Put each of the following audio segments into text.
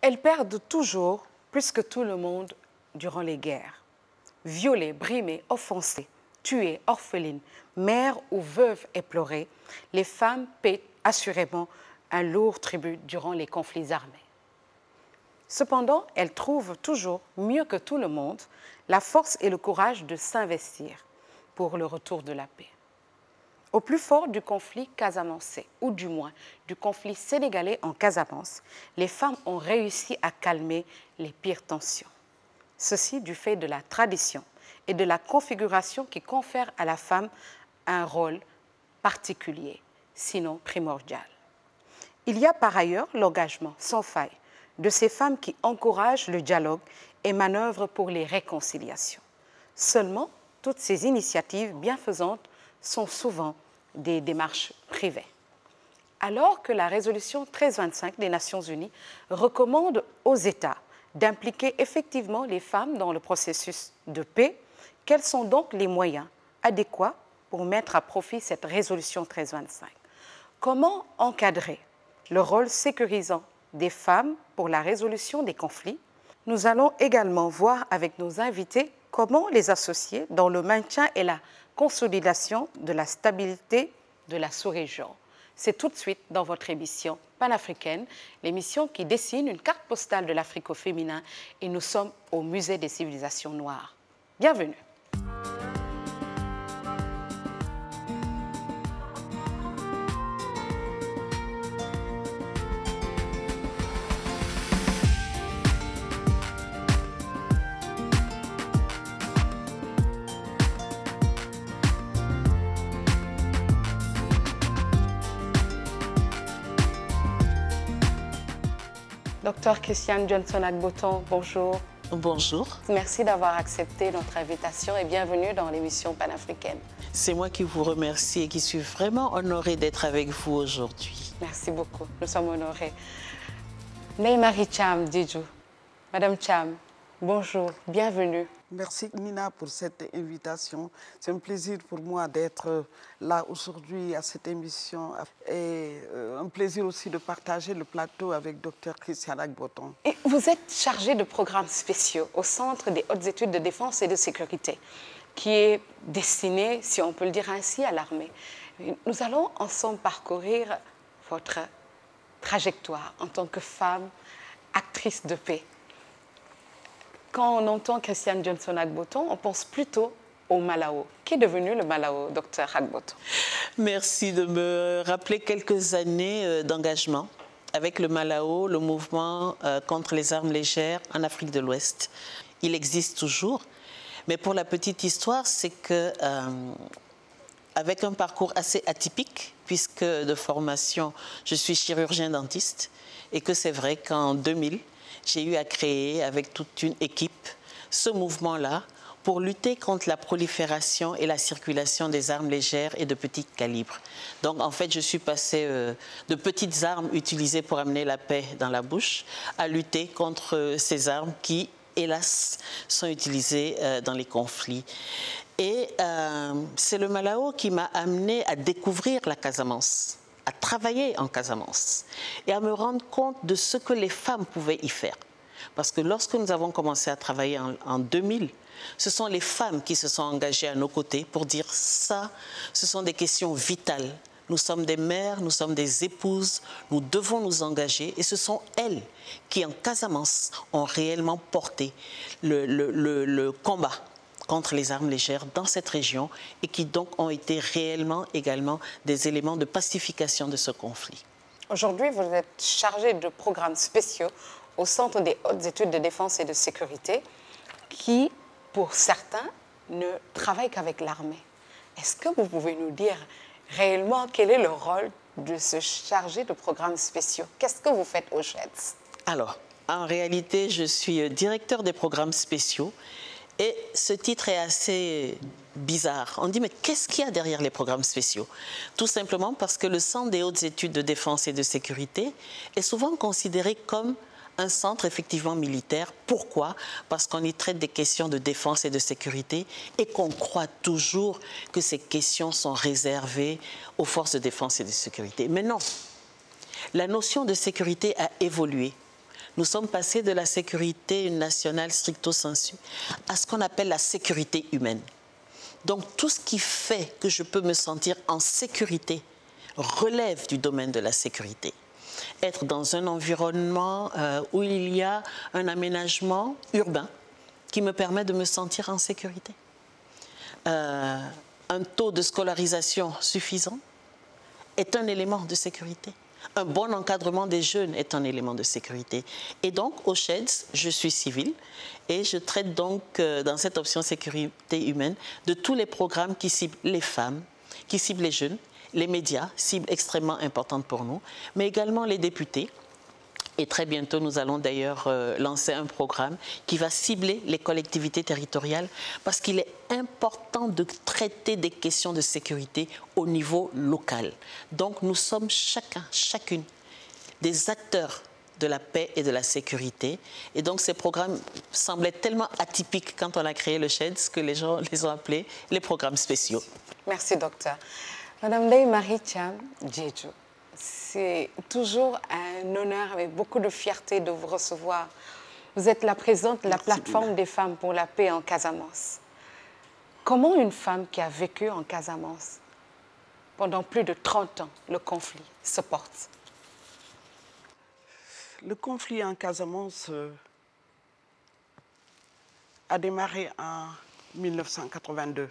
Elles perdent toujours plus que tout le monde durant les guerres. Violées, brimées, offensées, tuées, orphelines, mères ou veuves éplorées, les femmes paient assurément un lourd tribut durant les conflits armés. Cependant, elles trouvent toujours, mieux que tout le monde, la force et le courage de s'investir pour le retour de la paix. Au plus fort du conflit casamançais, ou du moins du conflit sénégalais en Casamance, les femmes ont réussi à calmer les pires tensions. Ceci du fait de la tradition et de la configuration qui confère à la femme un rôle particulier, sinon primordial. Il y a par ailleurs l'engagement sans faille de ces femmes qui encouragent le dialogue et manœuvrent pour les réconciliations. Seulement, toutes ces initiatives bienfaisantes sont souvent des démarches privées. Alors que la résolution 1325 des Nations Unies recommande aux États d'impliquer effectivement les femmes dans le processus de paix, quels sont donc les moyens adéquats pour mettre à profit cette résolution 1325? Comment encadrer le rôle sécurisant des femmes pour la résolution des conflits? Nous allons également voir avec nos invités comment les associer dans le maintien et la consolidation de la stabilité de la sous-région. C'est tout de suite dans votre émission panafricaine, l'émission qui dessine une carte postale de l'Afrique au féminin, et nous sommes au Musée des civilisations noires. Bienvenue. Docteur Christiane Johnson-Agboton, bonjour. Bonjour. Merci d'avoir accepté notre invitation et bienvenue dans l'émission panafricaine. C'est moi qui vous remercie et qui suis vraiment honorée d'être avec vous aujourd'hui. Merci beaucoup, nous sommes honorés. Ndeye-Marie Thiam Diédhiou, Madame Thiam, bonjour, bienvenue. Merci Nina pour cette invitation. C'est un plaisir pour moi d'être là aujourd'hui à cette émission et un plaisir aussi de partager le plateau avec Dr Christiane Agboton. Et vous êtes chargée de programmes spéciaux au Centre des hautes études de défense et de sécurité, qui est destiné, si on peut le dire ainsi, à l'armée. Nous allons ensemble parcourir votre trajectoire en tant que femme, actrice de paix. Quand on entend Christiane Johnson-Agboton, on pense plutôt au Malao. Qu'est devenu le Malao, docteur Agboton? Merci de me rappeler quelques années d'engagement avec le Malao, le mouvement contre les armes légères en Afrique de l'Ouest. Il existe toujours, mais pour la petite histoire, c'est que avec un parcours assez atypique, puisque de formation, je suis chirurgien dentiste, et que c'est vrai qu'en 2000, j'ai eu à créer avec toute une équipe ce mouvement-là pour lutter contre la prolifération et la circulation des armes légères et de petit calibre. Donc en fait, je suis passée de petites armes utilisées pour amener la paix dans la bouche à lutter contre ces armes qui, hélas, sont utilisées dans les conflits. Et c'est le Malao qui m'a amenée à découvrir la Casamance, à travailler en Casamance et à me rendre compte de ce que les femmes pouvaient y faire. Parce que lorsque nous avons commencé à travailler en 2000, ce sont les femmes qui se sont engagées à nos côtés pour dire ça, ce sont des questions vitales. Nous sommes des mères, nous sommes des épouses, nous devons nous engager et ce sont elles qui, en Casamance, ont réellement porté le combat contre les armes légères dans cette région et qui donc ont été réellement également des éléments de pacification de ce conflit. Aujourd'hui, vous êtes chargée de programmes spéciaux au Centre des hautes études de défense et de sécurité qui, pour certains, ne travaillent qu'avec l'armée. Est-ce que vous pouvez nous dire réellement quel est le rôle de ce chargé de programmes spéciaux? Qu'est-ce que vous faites au GEDS? Alors, en réalité, je suis directeur des programmes spéciaux. Et ce titre est assez bizarre. On dit, mais qu'est-ce qu'il y a derrière les programmes spéciaux? Tout simplement parce que le Centre des hautes études de défense et de sécurité est souvent considéré comme un centre effectivement militaire. Pourquoi? Parce qu'on y traite des questions de défense et de sécurité et qu'on croit toujours que ces questions sont réservées aux forces de défense et de sécurité. Mais non, la notion de sécurité a évolué. Nous sommes passés de la sécurité nationale stricto sensu à ce qu'on appelle la sécurité humaine. Donc tout ce qui fait que je peux me sentir en sécurité relève du domaine de la sécurité. Être dans un environnement où il y a un aménagement urbain qui me permet de me sentir en sécurité. Un taux de scolarisation suffisant est un élément de sécurité. Un bon encadrement des jeunes est un élément de sécurité. Et donc, au SHEDS, je suis civile et je traite donc, dans cette option sécurité humaine, de tous les programmes qui ciblent les femmes, qui ciblent les jeunes, les médias, cible extrêmement importante pour nous, mais également les députés. Et très bientôt, nous allons d'ailleurs lancer un programme qui va cibler les collectivités territoriales parce qu'il est important de traiter des questions de sécurité au niveau local. Donc, nous sommes chacune des acteurs de la paix et de la sécurité. Et donc, ces programmes semblaient tellement atypiques quand on a créé le SHEDS que les gens les ont appelés les programmes spéciaux. Merci, docteur. Madame Ndeye Marie Thiam Diédhiou, c'est toujours un honneur avec beaucoup de fierté de vous recevoir. Vous êtes la présidente de la plateforme des femmes pour la paix en Casamance. Comment une femme qui a vécu en Casamance pendant plus de 30 ans le conflit se porte? Le conflit en Casamance a démarré en 1982.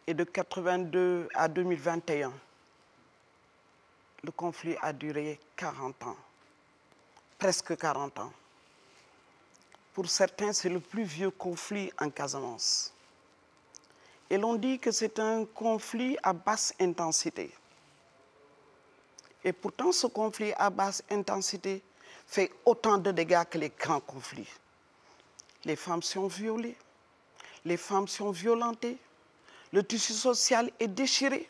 Et de 1982 à 2021, le conflit a duré 40 ans, presque 40 ans. Pour certains, c'est le plus vieux conflit en Casamance. Et l'on dit que c'est un conflit à basse intensité. Et pourtant, ce conflit à basse intensité fait autant de dégâts que les grands conflits. Les femmes sont violées, les femmes sont violentées, le tissu social est déchiré.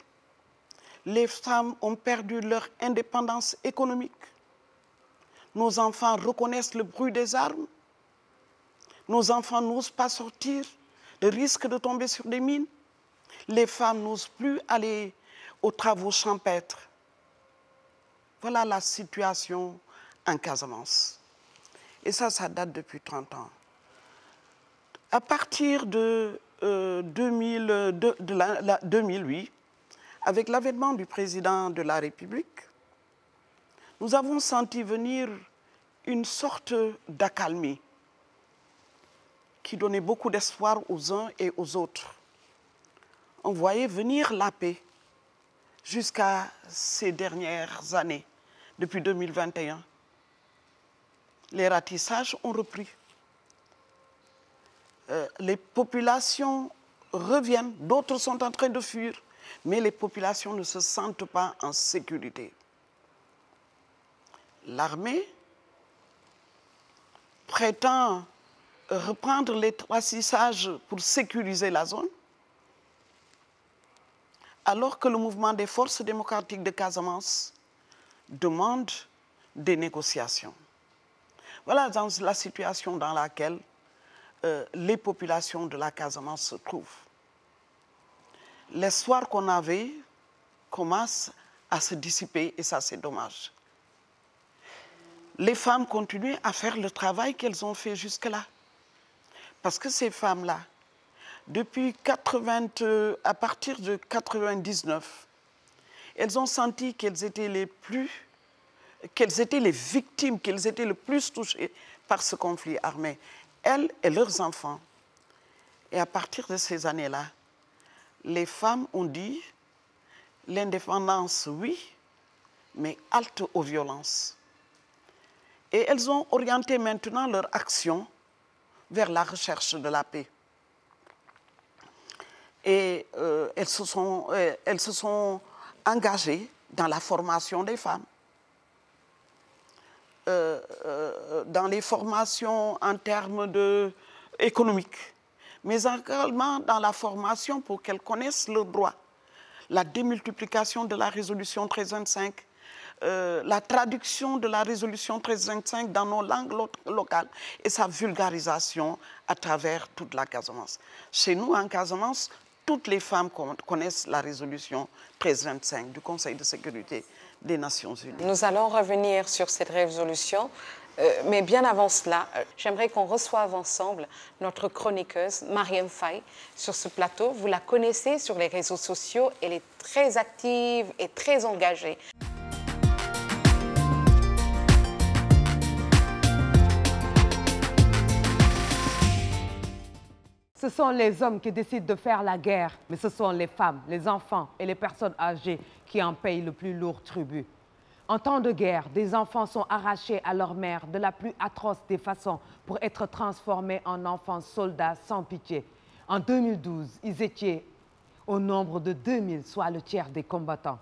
Les femmes ont perdu leur indépendance économique. Nos enfants reconnaissent le bruit des armes. Nos enfants n'osent pas sortir, le risque de tomber sur des mines. Les femmes n'osent plus aller aux travaux champêtres. Voilà la situation en Casamance. Et ça date depuis 30 ans. À partir de 2008, avec l'avènement du président de la République, nous avons senti venir une sorte d'accalmie qui donnait beaucoup d'espoir aux uns et aux autres. On voyait venir la paix jusqu'à ces dernières années, depuis 2021. Les ratissages ont repris. Les populations reviennent, d'autres sont en train de fuir, mais les populations ne se sentent pas en sécurité. L'armée prétend reprendre les ratissages pour sécuriser la zone, alors que le mouvement des forces démocratiques de Casamance demande des négociations. Voilà dans la situation dans laquelle les populations de la Casamance se trouvent. L'espoir qu'on avait commence à se dissiper et ça, c'est dommage. Les femmes continuent à faire le travail qu'elles ont fait jusque-là. Parce que ces femmes-là, depuis à partir de 1999, elles ont senti qu'elles étaient les victimes, qu'elles étaient le plus touchées par ce conflit armé. Elles et leurs enfants. Et à partir de ces années-là, les femmes ont dit l'indépendance, oui, mais halte aux violences. Et elles ont orienté maintenant leur action vers la recherche de la paix. Et elles se sont engagées dans la formation des femmes, dans les formations en termes économiques, mais également dans la formation pour qu'elles connaissent leurs droits, la démultiplication de la résolution 1325, la traduction de la résolution 1325 dans nos langues locales et sa vulgarisation à travers toute la Casamance. Chez nous, en Casamance, toutes les femmes connaissent la résolution 1325 du Conseil de sécurité des Nations Unies. Nous allons revenir sur cette résolution, mais bien avant cela, j'aimerais qu'on reçoive ensemble notre chroniqueuse, Marième Faye, sur ce plateau. Vous la connaissez sur les réseaux sociaux, elle est très active et très engagée. Ce sont les hommes qui décident de faire la guerre, mais ce sont les femmes, les enfants et les personnes âgées qui en payent le plus lourd tribut. En temps de guerre, des enfants sont arrachés à leur mère de la plus atroce des façons pour être transformés en enfants soldats sans pitié. En 2012, ils étaient au nombre de 2000, soit le tiers des combattants.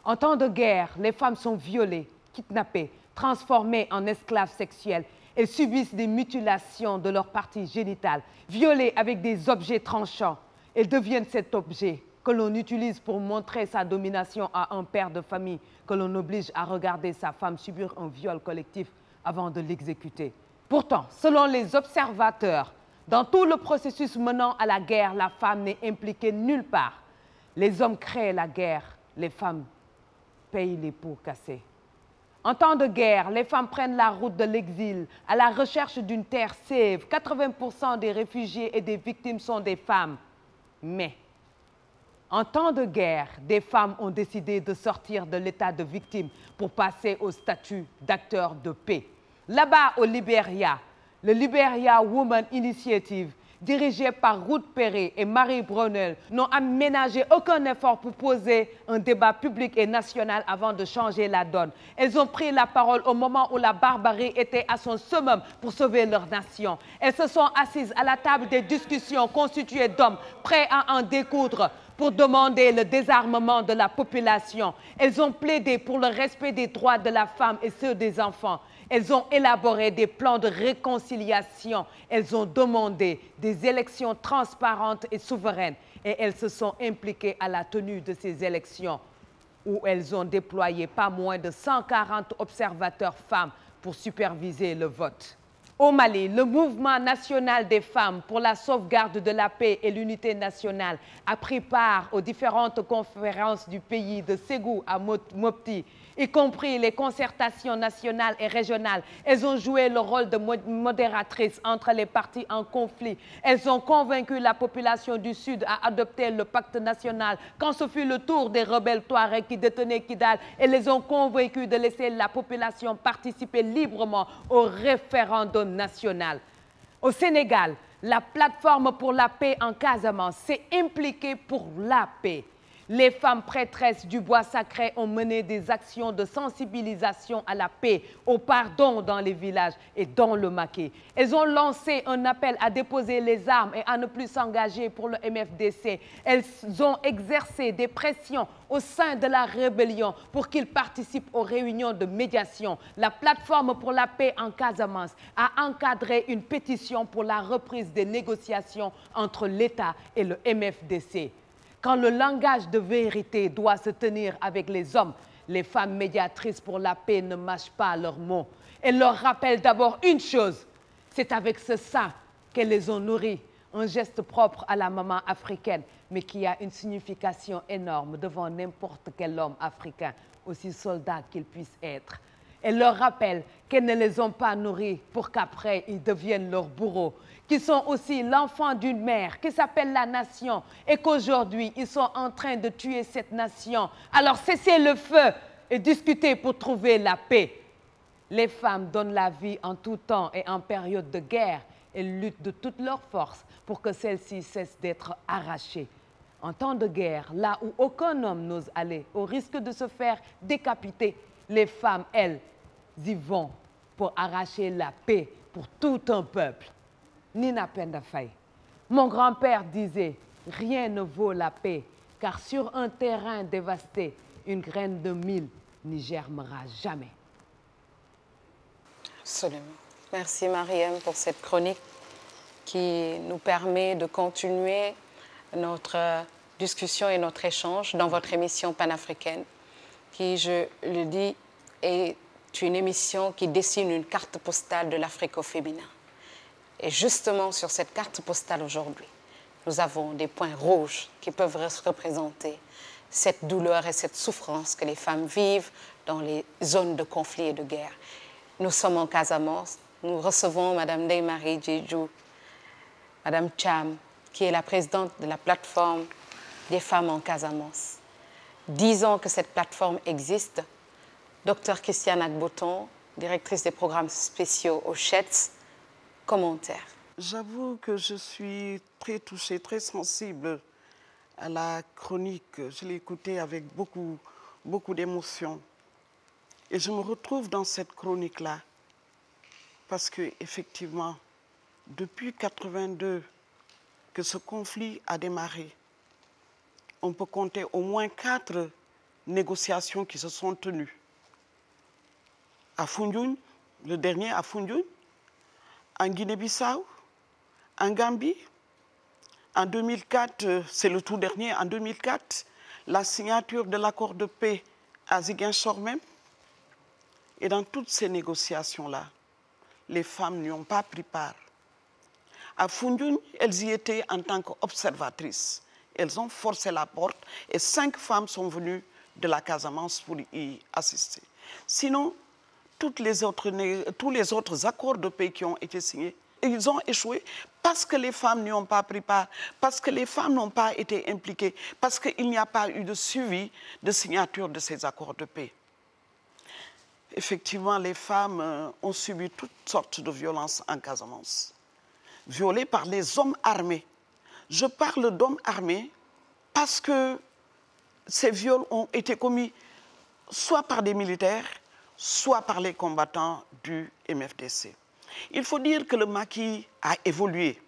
En temps de guerre, les femmes sont violées, kidnappées, transformées en esclaves sexuels. Elles subissent des mutilations de leurs parties génitales, violées avec des objets tranchants. Elles deviennent cet objet que l'on utilise pour montrer sa domination à un père de famille, que l'on oblige à regarder sa femme subir un viol collectif avant de l'exécuter. Pourtant, selon les observateurs, dans tout le processus menant à la guerre, la femme n'est impliquée nulle part. Les hommes créent la guerre, les femmes payent les pots cassés. En temps de guerre, les femmes prennent la route de l'exil à la recherche d'une terre safe. 80% des réfugiés et des victimes sont des femmes. Mais, en temps de guerre, des femmes ont décidé de sortir de l'état de victime pour passer au statut d'acteur de paix. Là-bas, au Libéria, le Liberia Women Initiative, dirigé par Ruth Perry et Marie Brownell, n'ont aménagé aucun effort pour poser un débat public et national avant de changer la donne. Elles ont pris la parole au moment où la barbarie était à son summum pour sauver leur nation. Elles se sont assises à la table des discussions constituées d'hommes prêts à en découdre pour demander le désarmement de la population. Elles ont plaidé pour le respect des droits de la femme et ceux des enfants. Elles ont élaboré des plans de réconciliation. Elles ont demandé des élections transparentes et souveraines. Et elles se sont impliquées à la tenue de ces élections, où elles ont déployé pas moins de 140 observateurs femmes pour superviser le vote. Au Mali, le mouvement national des femmes pour la sauvegarde de la paix et l'unité nationale a pris part aux différentes conférences du pays, de Ségou à Mopti, y compris les concertations nationales et régionales. Elles ont joué le rôle de modératrices entre les partis en conflit. Elles ont convaincu la population du Sud à adopter le pacte national quand ce fut le tour des rebelles Touaregs qui détenaient Kidal. Elles les ont convaincus de laisser la population participer librement au référendum national. Au Sénégal, la plateforme pour la paix en Casamance s'est impliquée pour la paix. Les femmes prêtresses du bois sacré ont mené des actions de sensibilisation à la paix, au pardon dans les villages et dans le maquis. Elles ont lancé un appel à déposer les armes et à ne plus s'engager pour le MFDC. Elles ont exercé des pressions au sein de la rébellion pour qu'ils participent aux réunions de médiation. La plateforme pour la paix en Casamance a encadré une pétition pour la reprise des négociations entre l'État et le MFDC. Quand le langage de vérité doit se tenir avec les hommes, les femmes médiatrices pour la paix ne mâchent pas leurs mots. Elles leur rappellent d'abord une chose, c'est avec ce sein qu'elles les ont nourries. Un geste propre à la maman africaine, mais qui a une signification énorme devant n'importe quel homme africain, aussi soldat qu'il puisse être. Elles leur rappellent qu'elles ne les ont pas nourris pour qu'après ils deviennent leurs bourreaux, qu'ils sont aussi l'enfant d'une mère qui s'appelle la nation et qu'aujourd'hui ils sont en train de tuer cette nation. Alors cessez le feu et discutez pour trouver la paix. Les femmes donnent la vie en tout temps et en période de guerre. Elles luttent de toutes leurs forces pour que celle-ci cesse d'être arrachée. En temps de guerre, là où aucun homme n'ose aller, au risque de se faire décapiter, les femmes, elles, y vont pour arracher la paix pour tout un peuple. Nina Penda Faye. Mon grand-père disait, rien ne vaut la paix, car sur un terrain dévasté, une graine de mil n'y germera jamais. Absolument. Merci Marième pour cette chronique qui nous permet de continuer notre discussion et notre échange dans votre émission panafricaine qui, je le dis, est une émission qui dessine une carte postale de l'Afrique au féminin. Et justement, sur cette carte postale aujourd'hui, nous avons des points rouges qui peuvent représenter cette douleur et cette souffrance que les femmes vivent dans les zones de conflit et de guerre. Nous sommes en Casamance, nous recevons Mme Ndeye-Marie Diédhiou, Mme Cham, qui est la présidente de la plateforme des femmes en Casamance. 10 ans que cette plateforme existe. Dr Christiane Agboton, directrice des programmes spéciaux au CHETS, commentaire. J'avoue que je suis très touchée, très sensible à la chronique. Je l'ai écoutée avec beaucoup d'émotion. Et je me retrouve dans cette chronique-là parce qu'effectivement, depuis 1982 que ce conflit a démarré, on peut compter au moins 4 négociations qui se sont tenues. À Foundiougne, le dernier à Foundiougne, en Guinée-Bissau, en Gambie. En 2004, c'est le tout dernier, en 2004, la signature de l'accord de paix à Ziguinchor même. Et dans toutes ces négociations-là, les femmes n'y ont pas pris part. À Foundiougne, elles y étaient en tant qu'observatrices. Elles ont forcé la porte et 5 femmes sont venues de la Casamance pour y assister. Sinon, tous les autres accords de paix qui ont été signés, ils ont échoué parce que les femmes n'y ont pas pris part, parce que les femmes n'ont pas été impliquées, parce qu'il n'y a pas eu de suivi de signature de ces accords de paix. Effectivement, les femmes ont subi toutes sortes de violences en Casamance, violées par les hommes armés. Je parle d'hommes armés parce que ces viols ont été commis soit par des militaires, soit par les combattants du MFDC. Il faut dire que le maquis a évolué.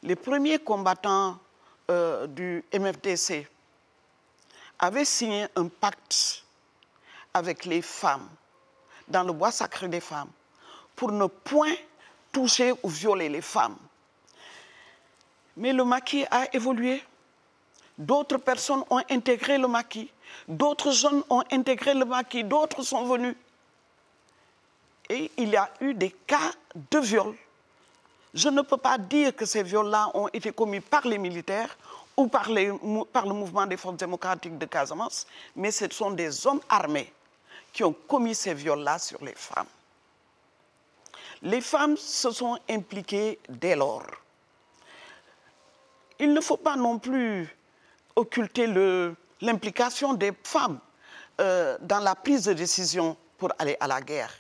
Les premiers combattants du MFDC avaient signé un pacte avec les femmes, dans le bois sacré des femmes, pour ne point toucher ou violer les femmes. Mais le maquis a évolué. D'autres personnes ont intégré le maquis. D'autres jeunes ont intégré le maquis. D'autres sont venus. Et il y a eu des cas de viol. Je ne peux pas dire que ces viols-là ont été commis par les militaires ou par le mouvement des forces démocratiques de Casamance, mais ce sont des hommes armés qui ont commis ces viols-là sur les femmes. Les femmes se sont impliquées dès lors. Il ne faut pas non plus occulter l'implication des femmes dans la prise de décision pour aller à la guerre.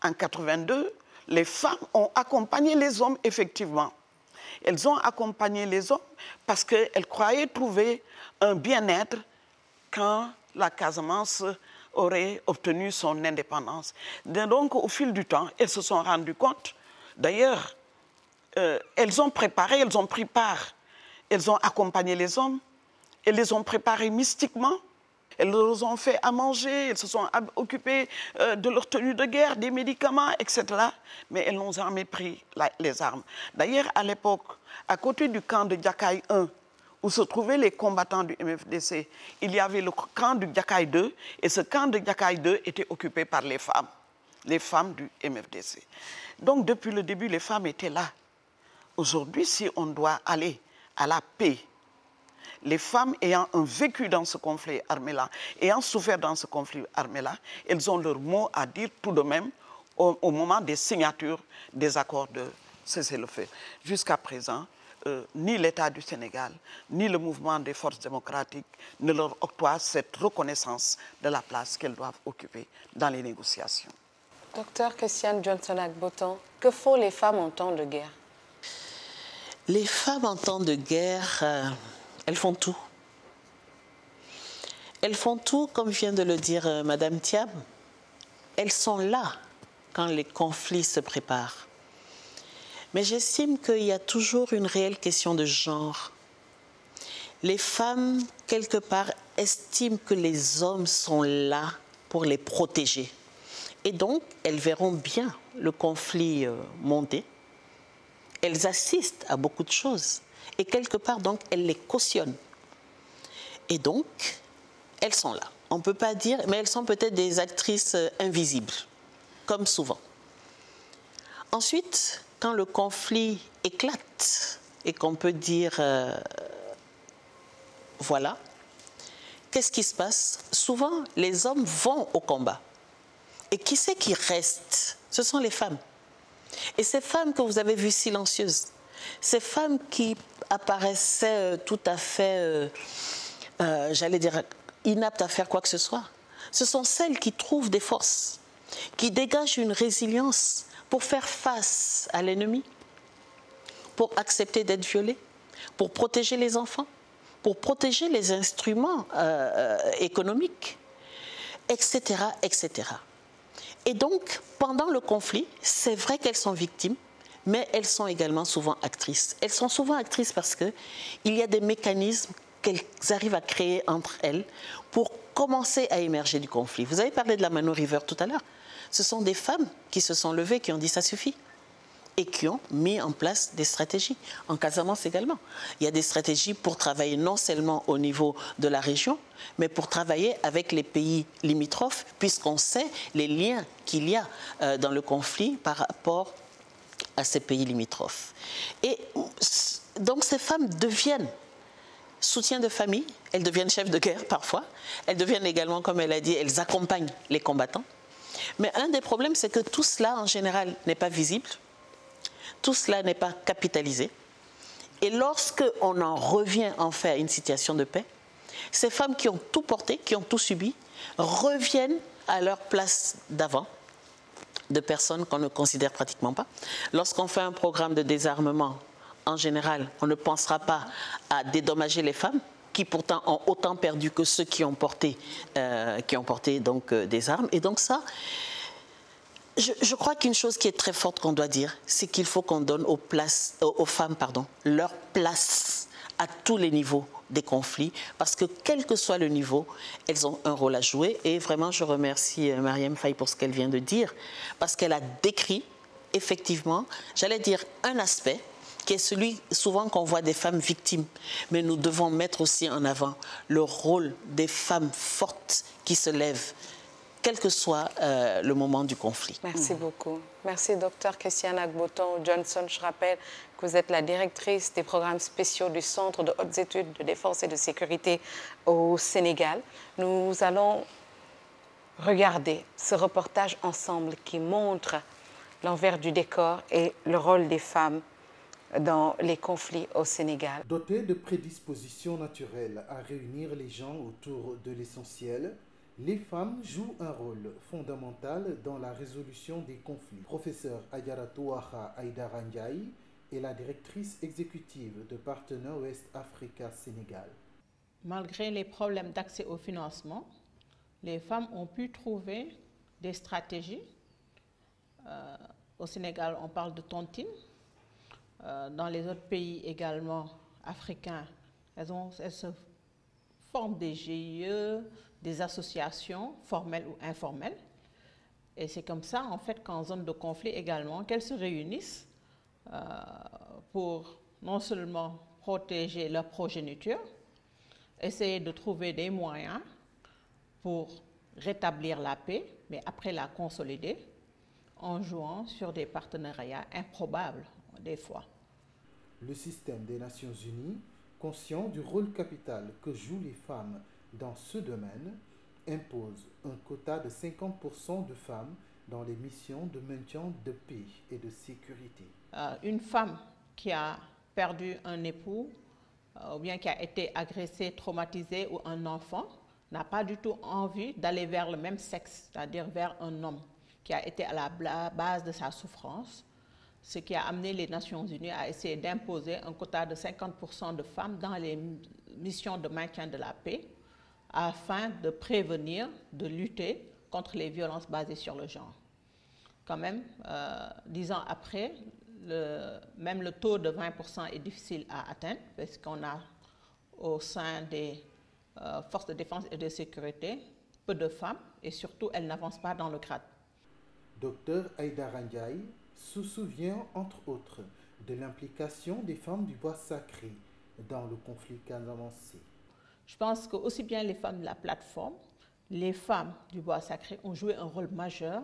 En 1982, les femmes ont accompagné les hommes, effectivement. Elles ont accompagné les hommes parce qu'elles croyaient trouver un bien-être quand la Casamance aurait obtenu son indépendance. Donc, au fil du temps, elles se sont rendues compte. D'ailleurs, elles ont préparé, elles ont pris part, elles ont accompagné les hommes, elles les ont préparés mystiquement. Elles leur ont fait à manger, elles se sont occupées de leur tenue de guerre, des médicaments, etc. Mais elles n'ont jamais pris les armes. D'ailleurs, à l'époque, à côté du camp de Diakaï 1, où se trouvaient les combattants du MFDC, il y avait le camp de Diakaï 2, et ce camp de Diakaï 2 était occupé par les femmes du MFDC. Donc, depuis le début, les femmes étaient là. Aujourd'hui, si on doit aller à la paix, les femmes ayant un vécu dans ce conflit armé-là, ayant souffert dans ce conflit armé-là, elles ont leur mot à dire tout de même au moment des signatures des accords de cessez-le-feu. Jusqu'à présent, ni l'État du Sénégal, ni le mouvement des forces démocratiques ne leur octroient cette reconnaissance de la place qu'elles doivent occuper dans les négociations. Docteur Christiane Johnson Agboton, que font les femmes en temps de guerre? Les femmes en temps de guerre... elles font tout. Elles font tout, comme vient de le dire Madame Thiam. Elles sont là quand les conflits se préparent. Mais j'estime qu'il y a toujours une réelle question de genre. Les femmes, quelque part, estiment que les hommes sont là pour les protéger. Et donc, elles verront bien le conflit monter. Elles assistent à beaucoup de choses. Et quelque part, donc, elles les cautionnent. Et donc, elles sont là. On ne peut pas dire, mais elles sont peut-être des actrices invisibles, comme souvent. Ensuite, quand le conflit éclate et qu'on peut dire, voilà, qu'est-ce qui se passe? Souvent, les hommes vont au combat. Et qui c'est qui reste? Ce sont les femmes. Et ces femmes que vous avez vues silencieuses, ces femmes qui apparaissaient tout à fait, j'allais dire, inaptes à faire quoi que ce soit, ce sont celles qui trouvent des forces, qui dégagent une résilience pour faire face à l'ennemi, pour accepter d'être violées, pour protéger les enfants, pour protéger les instruments économiques, etc., etc. Et donc, pendant le conflit, c'est vrai qu'elles sont victimes, mais elles sont également souvent actrices. Elles sont souvent actrices parce qu'il y a des mécanismes qu'elles arrivent à créer entre elles pour commencer à émerger du conflit. Vous avez parlé de la Mano River tout à l'heure. Ce sont des femmes qui se sont levées, qui ont dit ça suffit, et qui ont mis en place des stratégies. En Casamance également. Il y a des stratégies pour travailler non seulement au niveau de la région, mais pour travailler avec les pays limitrophes, puisqu'on sait les liens qu'il y a dans le conflit par rapport à ces pays limitrophes. Et donc ces femmes deviennent soutien de famille, elles deviennent chefs de guerre parfois, elles deviennent également, comme elle a dit, elles accompagnent les combattants. Mais un des problèmes, c'est que tout cela, en général, n'est pas visible, tout cela n'est pas capitalisé. Et lorsque on en revient en fait à une situation de paix, ces femmes qui ont tout porté, qui ont tout subi, reviennent à leur place d'avant, de personnes qu'on ne considère pratiquement pas. Lorsqu'on fait un programme de désarmement, en général, on ne pensera pas à dédommager les femmes, qui pourtant ont autant perdu que ceux qui ont porté donc, des armes. Et donc ça, je crois qu'une chose qui est très forte qu'on doit dire, c'est qu'il faut qu'on donne aux femmes leur place à tous les niveaux des conflits, parce que quel que soit le niveau, elles ont un rôle à jouer. Et vraiment, je remercie Marième Faye pour ce qu'elle vient de dire, parce qu'elle a décrit effectivement, j'allais dire, un aspect qui est celui souvent qu'on voit des femmes victimes. Mais nous devons mettre aussi en avant le rôle des femmes fortes qui se lèvent, quel que soit le moment du conflit. Merci beaucoup. Merci, Dr Christiane Agboton-Johnson. Je rappelle que vous êtes la directrice des programmes spéciaux du Centre de hautes études de défense et de sécurité au Sénégal. Nous allons regarder ce reportage ensemble qui montre l'envers du décor et le rôle des femmes dans les conflits au Sénégal. Dotées de prédispositions naturelles à réunir les gens autour de l'essentiel, les femmes jouent un rôle fondamental dans la résolution des conflits. Professeur Adjaratou Waha Aïdara Ndiaye est la directrice exécutive de Partner West Africa Sénégal. Malgré les problèmes d'accès au financement, les femmes ont pu trouver des stratégies. Au Sénégal, on parle de tontine. Dans les autres pays également africains, elles se forment des GIE, des associations formelles ou informelles. Et c'est comme ça, en fait, qu'en zone de conflit également, qu'elles se réunissent pour non seulement protéger leur progéniture, essayer de trouver des moyens pour rétablir la paix, mais après la consolider, en jouant sur des partenariats improbables, des fois. Le système des Nations Unies, conscient du rôle capital que jouent les femmes dans ce domaine, impose un quota de 50% de femmes dans les missions de maintien de paix et de sécurité. Une femme qui a perdu un époux ou bien qui a été agressée, traumatisée ou un enfant n'a pas du tout envie d'aller vers le même sexe, c'est-à-dire vers un homme qui a été à la base de sa souffrance, ce qui a amené les Nations Unies à essayer d'imposer un quota de 50% de femmes dans les missions de maintien de la paix afin de prévenir, de lutter contre les violences basées sur le genre. Quand même, 10 ans après, même le taux de 20% est difficile à atteindre parce qu'on a au sein des forces de défense et de sécurité peu de femmes et surtout elles n'avancent pas dans le grade. Dr Aïdara Ndiaye se souvient entre autres de l'implication des femmes du bois sacré dans le conflit casamançais. Je pense que aussi bien les femmes de la plateforme, les femmes du bois sacré ont joué un rôle majeur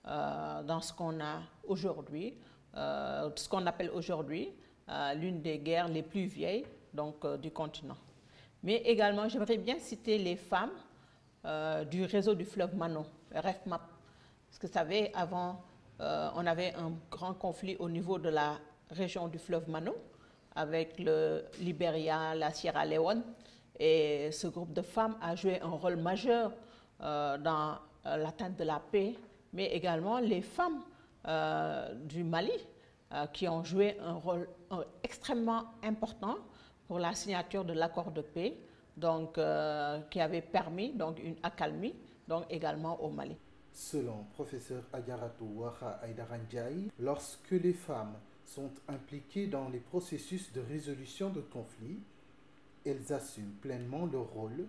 dans ce qu'on a aujourd'hui, ce qu'on appelle aujourd'hui l'une des guerres les plus vieilles du continent. Mais également, j'aimerais bien citer les femmes du réseau du fleuve Mano, RFMAP. Parce que vous savez, avant, on avait un grand conflit au niveau de la région du fleuve Mano, avec le Libéria, la Sierra Leone. Et ce groupe de femmes a joué un rôle majeur dans l'atteinte de la paix, mais également les femmes du Mali qui ont joué un rôle extrêmement important pour la signature de l'accord de paix, donc, qui avait permis donc, une accalmie donc, également au Mali. Selon professeur Ayaratou Ouaha Aïdara Ndiaye, lorsque les femmes sont impliquées dans les processus de résolution de conflits, elles assument pleinement leur rôle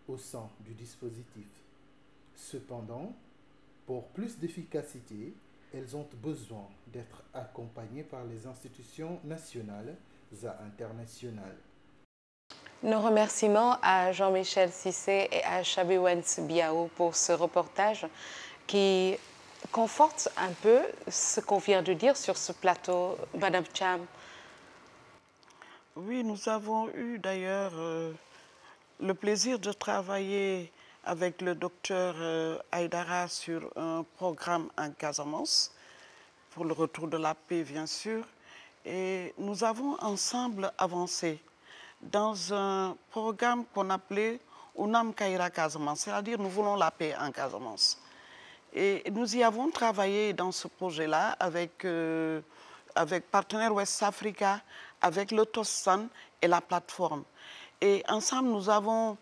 au sein du dispositif. Cependant, pour plus d'efficacité, elles ont besoin d'être accompagnées par les institutions nationales et internationales. Nos remerciements à Jean-Michel Cissé et à Chabi Wens Biao pour ce reportage qui conforte un peu ce qu'on vient de dire sur ce plateau, Madame Cham. Oui, nous avons eu d'ailleurs le plaisir de travailler avec le docteur Aïdara sur un programme en Casamance pour le retour de la paix, bien sûr. Et nous avons ensemble avancé dans un programme qu'on appelait Unam Kaira Casamance, c'est-à-dire nous voulons la paix en Casamance. Et nous y avons travaillé dans ce projet-là avec, avec Partenaire West Africa, avec le TOSSAN et la plateforme. Et ensemble, nous avons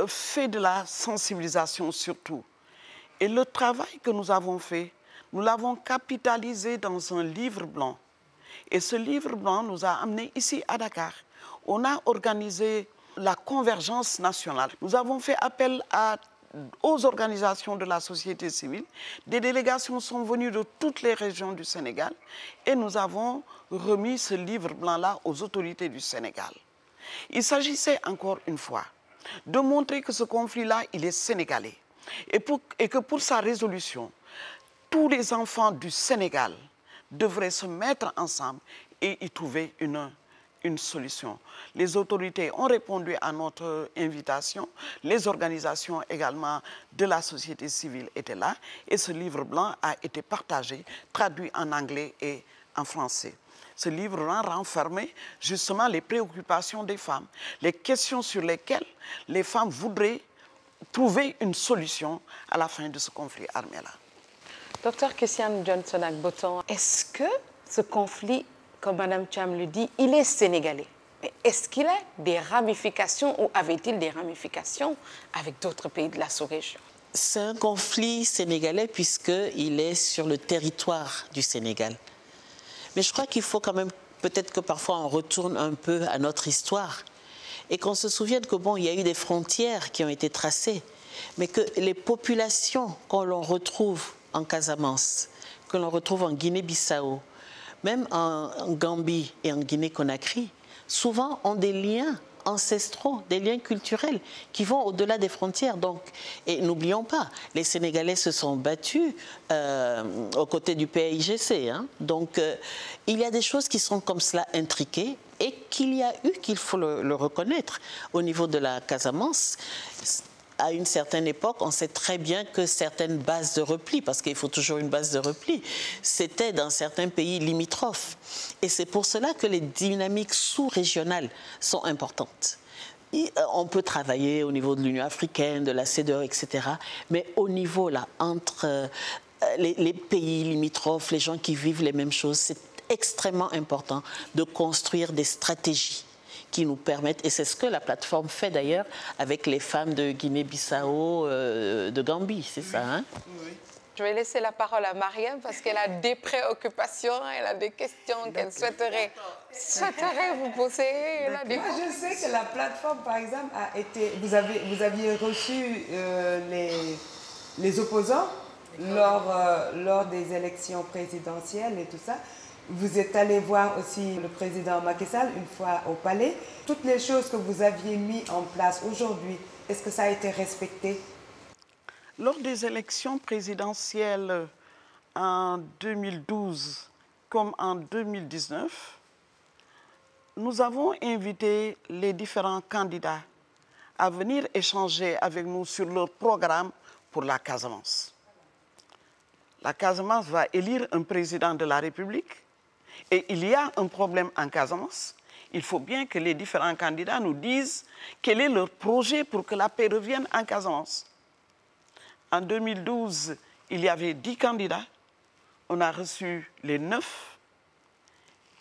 fait de la sensibilisation surtout. Et le travail que nous avons fait, nous l'avons capitalisé dans un livre blanc. Et ce livre blanc nous a amenés ici à Dakar. On a organisé la convergence nationale. Nous avons fait appel aux organisations de la société civile. Des délégations sont venues de toutes les régions du Sénégal et nous avons remis ce livre blanc-là aux autorités du Sénégal. Il s'agissait encore une fois de montrer que ce conflit-là, il est sénégalais et que pour sa résolution, tous les enfants du Sénégal devraient se mettre ensemble et y trouver une solution. Les autorités ont répondu à notre invitation, les organisations également de la société civile étaient là et ce livre blanc a été partagé, traduit en anglais et en français. Ce livre renfermait justement les préoccupations des femmes, les questions sur lesquelles les femmes voudraient trouver une solution à la fin de ce conflit armé-là. Docteur Christiane Johnson-Akboton, est-ce que ce conflit, comme Mme Cham le dit, il est sénégalais? Mais est-ce qu'il a des ramifications ou avait-il des ramifications avec d'autres pays de la sous-région? C'est un conflit sénégalais puisqu'il est sur le territoire du Sénégal. Mais je crois qu'il faut quand même, peut-être que parfois on retourne un peu à notre histoire et qu'on se souvienne que bon, il y a eu des frontières qui ont été tracées, mais que les populations qu'on l'on retrouve en Casamance, que l'on retrouve en Guinée-Bissau, même en Gambie et en Guinée-Conakry, souvent ont des liens ancestraux, des liens culturels qui vont au-delà des frontières. Donc, et n'oublions pas, les Sénégalais se sont battus aux côtés du PAIGC. Hein. Donc, il y a des choses qui sont comme cela intriquées et qu'il y a eu, qu'il faut le reconnaître, au niveau de la Casamance. À une certaine époque, on sait très bien que certaines bases de repli, parce qu'il faut toujours une base de repli, c'était dans certains pays limitrophes. Et c'est pour cela que les dynamiques sous-régionales sont importantes. On peut travailler au niveau de l'Union africaine, de la CEDEAO, etc. Mais au niveau, là, entre les pays limitrophes, les gens qui vivent les mêmes choses, c'est extrêmement important de construire des stratégies qui nous permettent, et c'est ce que la plateforme fait d'ailleurs avec les femmes de Guinée-Bissau, de Gambie, c'est ça, hein? Oui. Je vais laisser la parole à Mariam parce qu'elle a des préoccupations, elle a des questions qu'elle souhaiterait vous poser. Moi, je sais que la plateforme, par exemple, a été... Vous aviez reçu les opposants lors des élections présidentielles et tout ça. Vous êtes allé voir aussi le président Macky Sall une fois au palais. Toutes les choses que vous aviez mises en place aujourd'hui, est-ce que ça a été respecté? Lors des élections présidentielles en 2012 comme en 2019, nous avons invité les différents candidats à venir échanger avec nous sur leur programme pour la Casamance. La Casamance va élire un président de la République et il y a un problème en Casamance. Il faut bien que les différents candidats nous disent quel est leur projet pour que la paix revienne en Casamance. En 2012, il y avait 10 candidats. On a reçu les 9.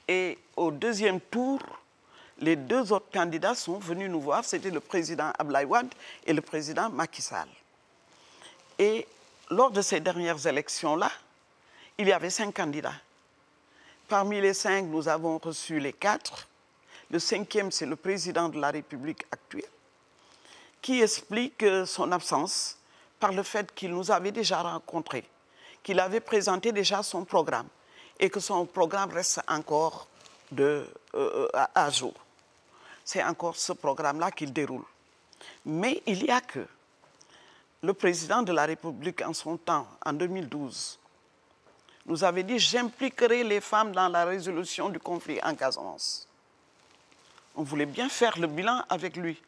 Et au deuxième tour, les 2 autres candidats sont venus nous voir. C'était le président Abdoulaye Wade et le président Macky Sall. Et lors de ces dernières élections-là, il y avait 5 candidats. Parmi les 5, nous avons reçu les 4. Le 5e, c'est le président de la République actuelle, qui explique son absence par le fait qu'il nous avait déjà rencontrés, qu'il avait présenté déjà son programme et que son programme reste encore à jour. C'est encore ce programme-là qu'il déroule. Mais il y a que le président de la République en son temps, en 2012, nous avait dit « J'impliquerai les femmes dans la résolution du conflit en Casamance ». On voulait bien faire le bilan avec lui.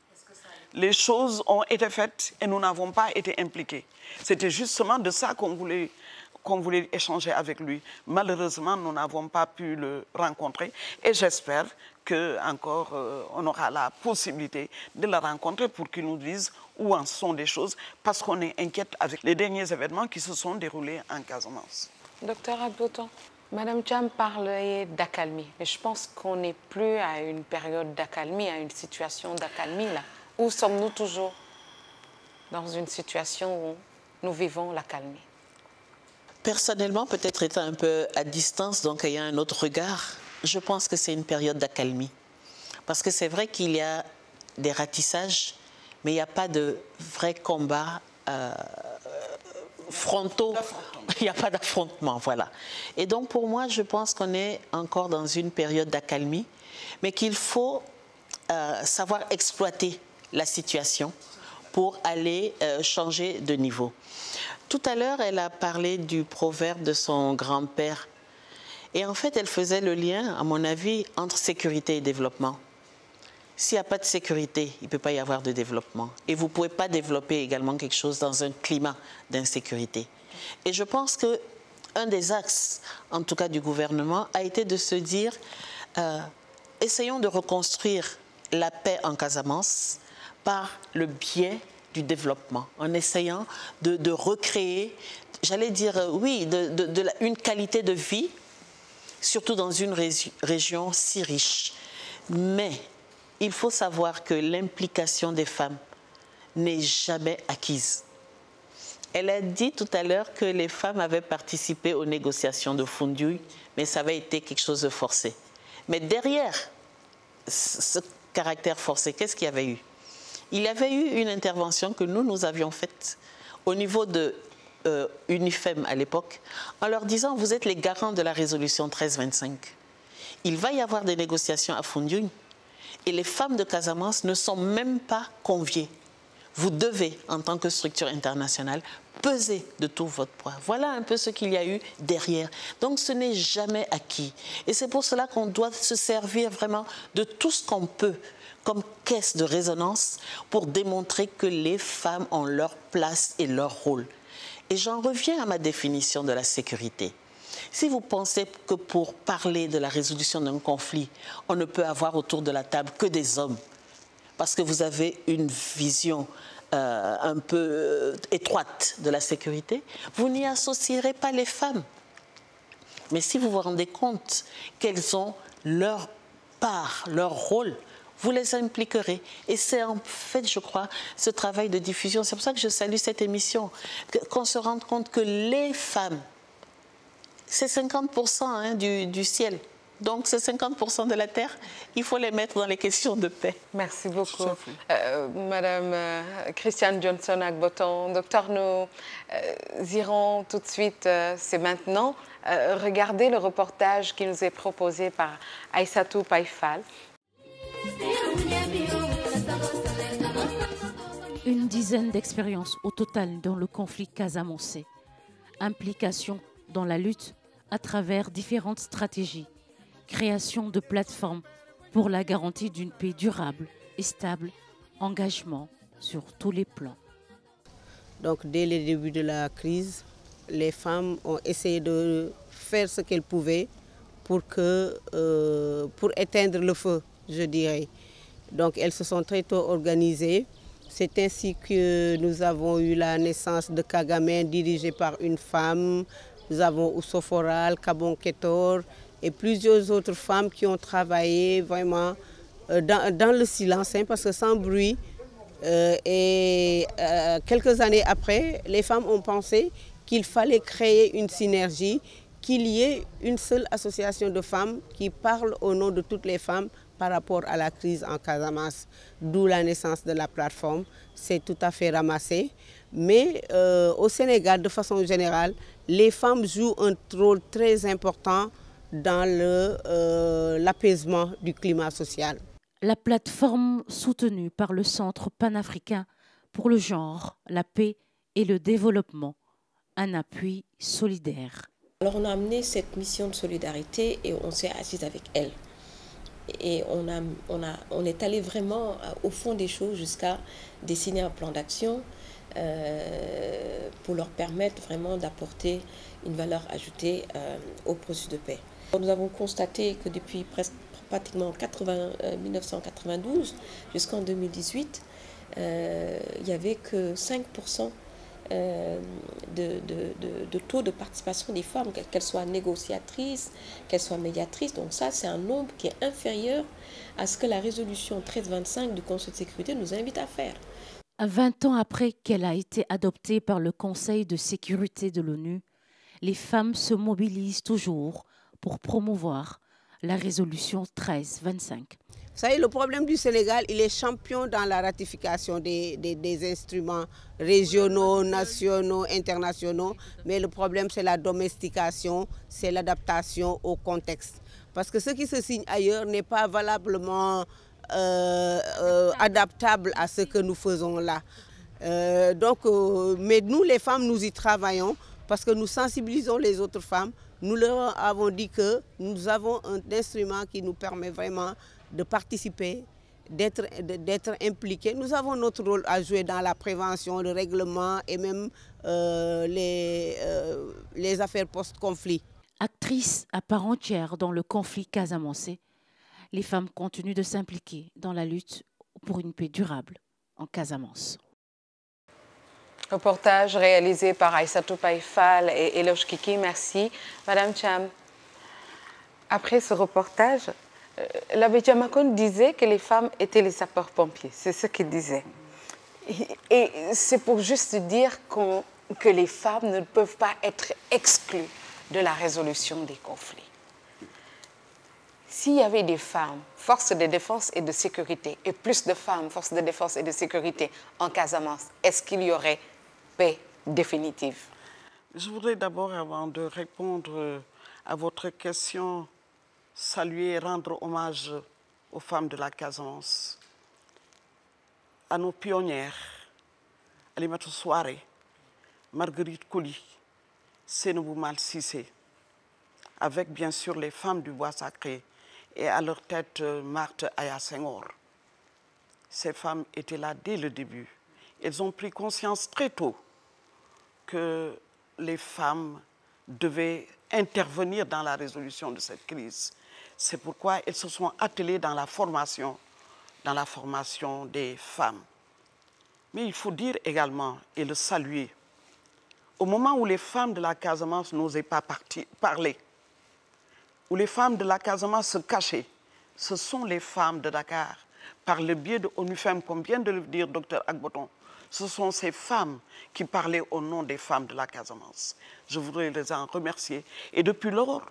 Les choses ont été faites et nous n'avons pas été impliqués. C'était justement de ça qu'on voulait échanger avec lui. Malheureusement, nous n'avons pas pu le rencontrer et j'espère qu'encore on aura la possibilité de le rencontrer pour qu'il nous dise où en sont les choses parce qu'on est inquiète avec les derniers événements qui se sont déroulés en Casamance. Docteur Agboton, Madame Thiam parlait d'accalmie, mais je pense qu'on n'est plus à une période d'accalmie, à une situation d'accalmie là. Où sommes-nous toujours dans une situation où nous vivons l'accalmie? Personnellement, peut-être étant un peu à distance, donc ayant un autre regard, je pense que c'est une période d'accalmie. Parce que c'est vrai qu'il y a des ratissages, mais il n'y a pas de vrais combats frontaux. Il n'y a pas d'affrontement, voilà. Et donc pour moi, je pense qu'on est encore dans une période d'accalmie, mais qu'il faut savoir exploiter la situation pour aller changer de niveau. Tout à l'heure, elle a parlé du proverbe de son grand-père. Et en fait, elle faisait le lien, à mon avis, entre sécurité et développement. S'il n'y a pas de sécurité, il ne peut pas y avoir de développement. Et vous ne pouvez pas développer également quelque chose dans un climat d'insécurité. Et je pense qu'un des axes, en tout cas du gouvernement, a été de se dire, essayons de reconstruire la paix en Casamance par le biais du développement, en essayant de recréer, j'allais dire, oui, une qualité de vie, surtout dans une région si riche. Mais il faut savoir que l'implication des femmes n'est jamais acquise. Elle a dit tout à l'heure que les femmes avaient participé aux négociations de Foundiougne, mais ça avait été quelque chose de forcé. Mais derrière ce caractère forcé, qu'est-ce qu'il y avait eu? Il y avait eu une intervention que nous avions faite au niveau de UNIFEM à l'époque, en leur disant, vous êtes les garants de la résolution 1325. Il va y avoir des négociations à Foundiougne et les femmes de Casamance ne sont même pas conviées. Vous devez, en tant que structure internationale, peser de tout votre poids. Voilà un peu ce qu'il y a eu derrière. Donc ce n'est jamais acquis. Et c'est pour cela qu'on doit se servir vraiment de tout ce qu'on peut comme caisse de résonance pour démontrer que les femmes ont leur place et leur rôle. Et j'en reviens à ma définition de la sécurité. Si vous pensez que pour parler de la résolution d'un conflit, on ne peut avoir autour de la table que des hommes, parce que vous avez une vision un peu étroite de la sécurité, vous n'y associerez pas les femmes. Mais si vous vous rendez compte qu'elles ont leur part, leur rôle, vous les impliquerez. Et c'est en fait, je crois, ce travail de diffusion. C'est pour ça que je salue cette émission, qu'on se rende compte que les femmes, c'est 50% du ciel. Donc, c'est 50% de la terre. Il faut les mettre dans les questions de paix. Merci beaucoup. Madame Christiane Johnson-Agboton, docteur, nous irons tout de suite, c'est maintenant, regarder le reportage qui nous est proposé par Aïssatou Païfal. Une dizaine d'expériences au total dans le conflit casamançais. Implication dans la lutte à travers différentes stratégies. Création de plateformes pour la garantie d'une paix durable et stable engagement sur tous les plans. Donc dès le début de la crise, les femmes ont essayé de faire ce qu'elles pouvaient pour éteindre le feu, je dirais. Donc elles se sont très tôt organisées. C'est ainsi que nous avons eu la naissance de Kagame dirigé par une femme. Nous avons Oussoforal, Kabon Ketor et plusieurs autres femmes qui ont travaillé vraiment dans le silence, hein, parce que sans bruit. Quelques années après, les femmes ont pensé qu'il fallait créer une synergie, qu'il y ait une seule association de femmes qui parle au nom de toutes les femmes par rapport à la crise en Casamance, d'où la naissance de la plateforme. C'est tout à fait ramassé. Mais au Sénégal, de façon générale, les femmes jouent un rôle très important dans l'apaisement du climat social. La plateforme soutenue par le Centre panafricain pour le genre, la paix et le développement, un appui solidaire. Alors on a amené cette mission de solidarité et on s'est assis avec elle. Et on est allé vraiment au fond des choses jusqu'à dessiner un plan d'action pour leur permettre vraiment d'apporter une valeur ajoutée au processus de paix. Nous avons constaté que depuis pratiquement 1992 jusqu'en 2018, il n'y avait que 5% de taux de participation des femmes, qu'elles soient négociatrices, qu'elles soient médiatrices. Donc ça, c'est un nombre qui est inférieur à ce que la résolution 1325 du Conseil de sécurité nous invite à faire. 20 ans après qu'elle a été adoptée par le Conseil de sécurité de l'ONU, les femmes se mobilisent toujours pour promouvoir la résolution 1325. Vous savez, le problème du Sénégal, il est champion dans la ratification des instruments régionaux, nationaux, internationaux. Mais le problème, c'est la domestication, c'est l'adaptation au contexte. Parce que ce qui se signe ailleurs n'est pas valablement adaptable à ce que nous faisons là. Mais nous, les femmes, nous y travaillons parce que nous sensibilisons les autres femmes. Nous leur avons dit que nous avons un instrument qui nous permet vraiment de participer, d'être impliqués. Nous avons notre rôle à jouer dans la prévention, le règlement et même les affaires post-conflit. Actrices à part entière dans le conflit casamançais, les femmes continuent de s'impliquer dans la lutte pour une paix durable en Casamance. Reportage réalisé par Aïssatou Païfal et Eloge Kiki. Merci. Madame Cham, après ce reportage, l'abbé Diamakone disait que les femmes étaient les sapeurs-pompiers. C'est ce qu'il disait. Et c'est pour juste dire que les femmes ne peuvent pas être exclues de la résolution des conflits. S'il y avait des femmes, forces de défense et de sécurité, et plus de femmes, forces de défense et de sécurité en Casamance, est-ce qu'il y aurait paix définitive? Je voudrais d'abord, avant de répondre à votre question, saluer et rendre hommage aux femmes de la Casamance, à nos pionnières, Alimatou Souare, Marguerite Coly, Sénobou Mal Cissé, avec bien sûr les femmes du bois sacré et à leur tête Marthe Aya Senghor. Ces femmes étaient là dès le début. Elles ont pris conscience très tôt que les femmes devaient intervenir dans la résolution de cette crise. C'est pourquoi elles se sont attelées dans la formation des femmes. Mais il faut dire également et le saluer, au moment où les femmes de la Casamance n'osaient pas parler, où les femmes de la Casamance se cachaient, ce sont les femmes de Dakar, par le biais de ONU Femmes, comme vient de le dire Dr Agboton, ce sont ces femmes qui parlaient au nom des femmes de la Casamance. Je voudrais les en remercier. Et depuis lors,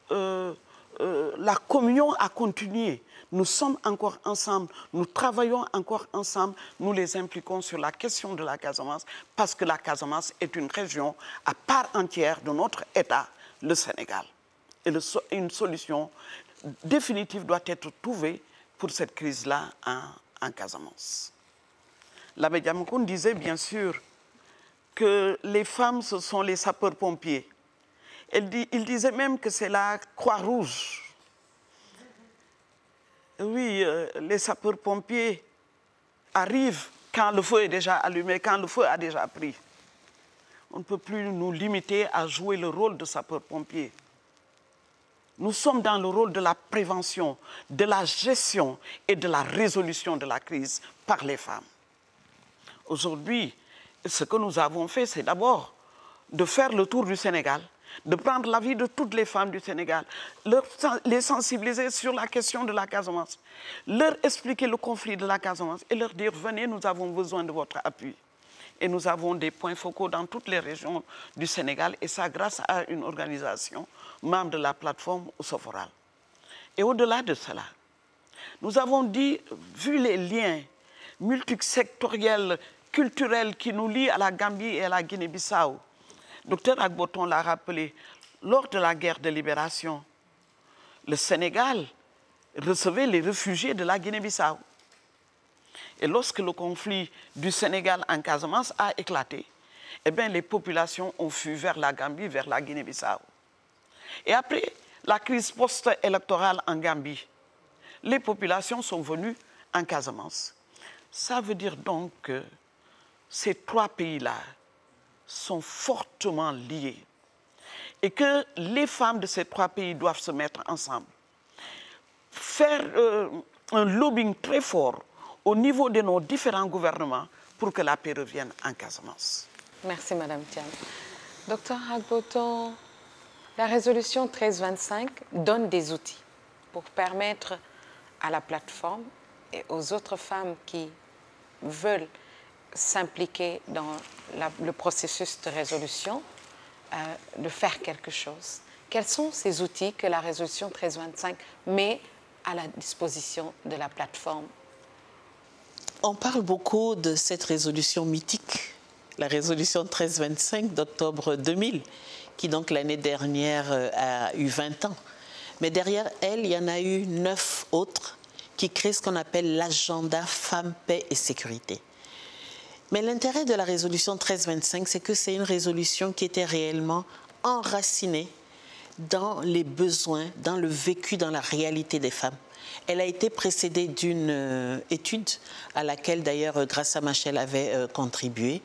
la communion a continué. Nous sommes encore ensemble, nous travaillons encore ensemble, nous les impliquons sur la question de la Casamance, parce que la Casamance est une région à part entière de notre État, le Sénégal. Et une solution définitive doit être trouvée pour cette crise-là en Casamance. L'abbé Diamakone disait bien sûr que les femmes, ce sont les sapeurs-pompiers. Il disait même que c'est la Croix-Rouge. Oui, les sapeurs-pompiers arrive quand le feu est déjà allumé, quand le feu a déjà pris. On ne peut plus nous limiter à jouer le rôle de sapeur-pompier. Nous sommes dans le rôle de la prévention, de la gestion et de la résolution de la crise par les femmes. Aujourd'hui, ce que nous avons fait, c'est d'abord de faire le tour du Sénégal, de prendre l'avis de toutes les femmes du Sénégal, les sensibiliser sur la question de la Casamance, leur expliquer le conflit de la Casamance et leur dire « Venez, nous avons besoin de votre appui ». Et nous avons des points focaux dans toutes les régions du Sénégal, et ça grâce à une organisation, membre de la plateforme Osoforal. Et au-delà de cela, nous avons dit, vu les liens multisectoriels, culturels qui nous lient à la Gambie et à la Guinée-Bissau, Dr Agboton l'a rappelé, lors de la guerre de libération, le Sénégal recevait les réfugiés de la Guinée-Bissau. Et lorsque le conflit du Sénégal en Casamance a éclaté, eh bien, les populations ont fui vers la Gambie, vers la Guinée-Bissau. Et après la crise post-électorale en Gambie, les populations sont venues en Casamance. Ça veut dire donc que ces trois pays-là sont fortement liés et que les femmes de ces trois pays doivent se mettre ensemble, faire un lobbying très fort au niveau de nos différents gouvernements pour que la paix revienne en Casamance. Merci, Madame Thiam. Docteur Agboton, la résolution 1325 donne des outils pour permettre à la plateforme et aux autres femmes qui veulent s'impliquer dans le processus de résolution de faire quelque chose. Quels sont ces outils que la résolution 1325 met à la disposition de la plateforme? On parle beaucoup de cette résolution mythique, la résolution 1325 d'octobre 2000, qui donc l'année dernière a eu 20 ans. Mais derrière elle, il y en a eu 9 autres qui créent ce qu'on appelle l'agenda Femmes, Paix et Sécurité. Mais l'intérêt de la résolution 1325, c'est que c'est une résolution qui était réellement enracinée dans les besoins, dans le vécu, dans la réalité des femmes. Elle a été précédée d'une étude à laquelle d'ailleurs Graça Machel avait contribué.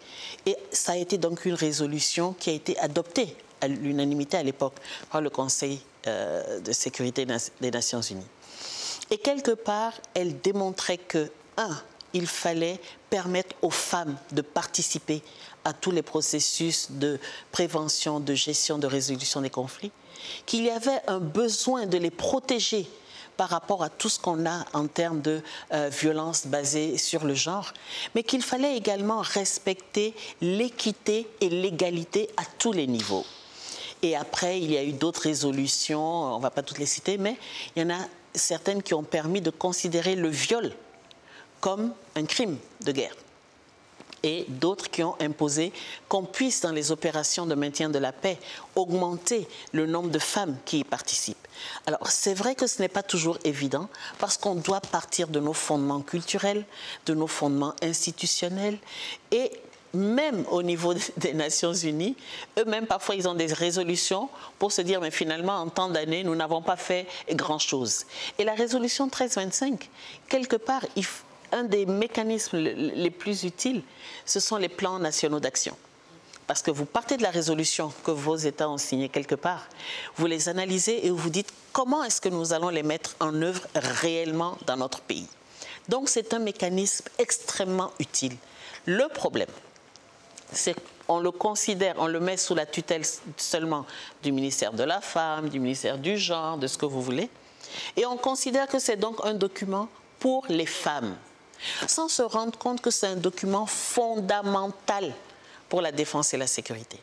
Et ça a été donc une résolution qui a été adoptée à l'unanimité à l'époque par le Conseil de sécurité des Nations Unies. Et quelque part, elle démontrait que, il fallait permettre aux femmes de participer à tous les processus de prévention, de gestion, de résolution des conflits, qu'il y avait un besoin de les protéger par rapport à tout ce qu'on a en termes de violence basée sur le genre, mais qu'il fallait également respecter l'équité et l'égalité à tous les niveaux. Et après, il y a eu d'autres résolutions, on ne va pas toutes les citer, mais il y en a certaines qui ont permis de considérer le viol comme un crime de guerre. Et d'autres qui ont imposé qu'on puisse, dans les opérations de maintien de la paix, augmenter le nombre de femmes qui y participent. Alors, c'est vrai que ce n'est pas toujours évident, parce qu'on doit partir de nos fondements culturels, de nos fondements institutionnels, et même au niveau des Nations Unies, eux-mêmes, parfois, ils ont des résolutions pour se dire, mais finalement, en tant d'années, nous n'avons pas fait grand-chose. Et la résolution 1325, quelque part, un des mécanismes les plus utiles, ce sont les plans nationaux d'action. Parce que vous partez de la résolution que vos États ont signée quelque part, vous les analysez et vous dites comment est-ce que nous allons les mettre en œuvre réellement dans notre pays. Donc c'est un mécanisme extrêmement utile. Le problème, c'est qu'on le considère, on le met sous la tutelle seulement du ministère de la Femme, du ministère du Genre, de ce que vous voulez, et on considère que c'est donc un document pour les femmes, sans se rendre compte que c'est un document fondamental pour la défense et la sécurité.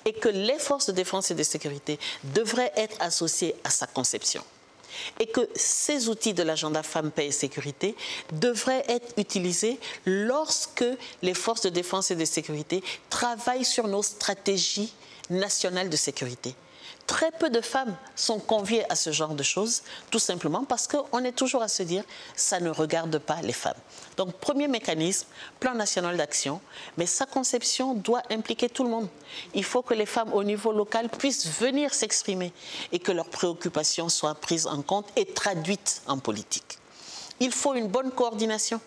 Et que les forces de défense et de sécurité devraient être associées à sa conception. Et que ces outils de l'agenda Femmes, Paix et Sécurité devraient être utilisés lorsque les forces de défense et de sécurité travaillent sur nos stratégies nationales de sécurité. Très peu de femmes sont conviées à ce genre de choses, tout simplement parce qu'on est toujours à se dire « ça ne regarde pas les femmes ». Donc, premier mécanisme, plan national d'action, mais sa conception doit impliquer tout le monde. Il faut que les femmes au niveau local puissent venir s'exprimer et que leurs préoccupations soient prises en compte et traduites en politique. Il faut une bonne coordination.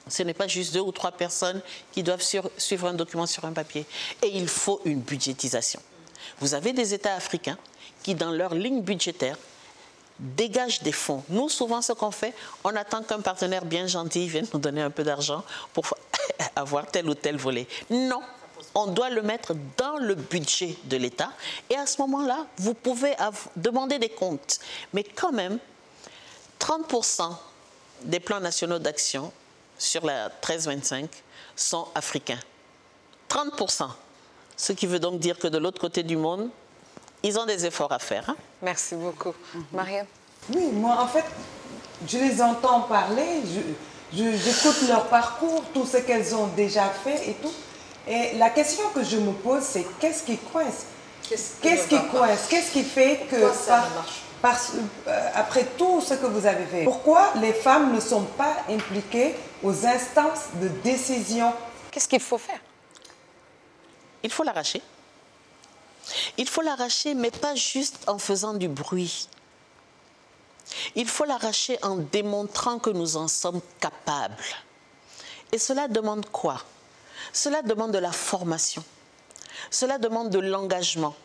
Ce n'est pas juste 2 ou 3 personnes qui doivent suivre un document sur un papier. Et il faut une budgétisation. Vous avez des États africains qui, dans leur ligne budgétaire, dégagent des fonds. Nous, souvent, ce qu'on fait, on attend qu'un partenaire bien gentil vienne nous donner un peu d'argent pour avoir tel ou tel volet. Non, on doit le mettre dans le budget de l'État. Et à ce moment-là, vous pouvez demander des comptes. Mais quand même, 30% des plans nationaux d'action sur la 1325 sont africains. 30%. Ce qui veut donc dire que de l'autre côté du monde, ils ont des efforts à faire. Hein? Merci beaucoup. Mariam? Oui, moi, en fait, je les entends parler, j'écoute leur parcours, tout ce qu'elles ont déjà fait et tout. Et la question que je me pose, c'est qu'est-ce qui coince? Qu'est-ce qui coince? Qu'est-ce qui fait que, après tout ce que vous avez fait, pourquoi les femmes ne sont pas impliquées aux instances de décision? Qu'est-ce qu'il faut faire? Il faut l'arracher. Il faut l'arracher, mais pas juste en faisant du bruit. Il faut l'arracher en démontrant que nous en sommes capables. Et cela demande quoi? Cela demande de la formation. Cela demande de l'engagement.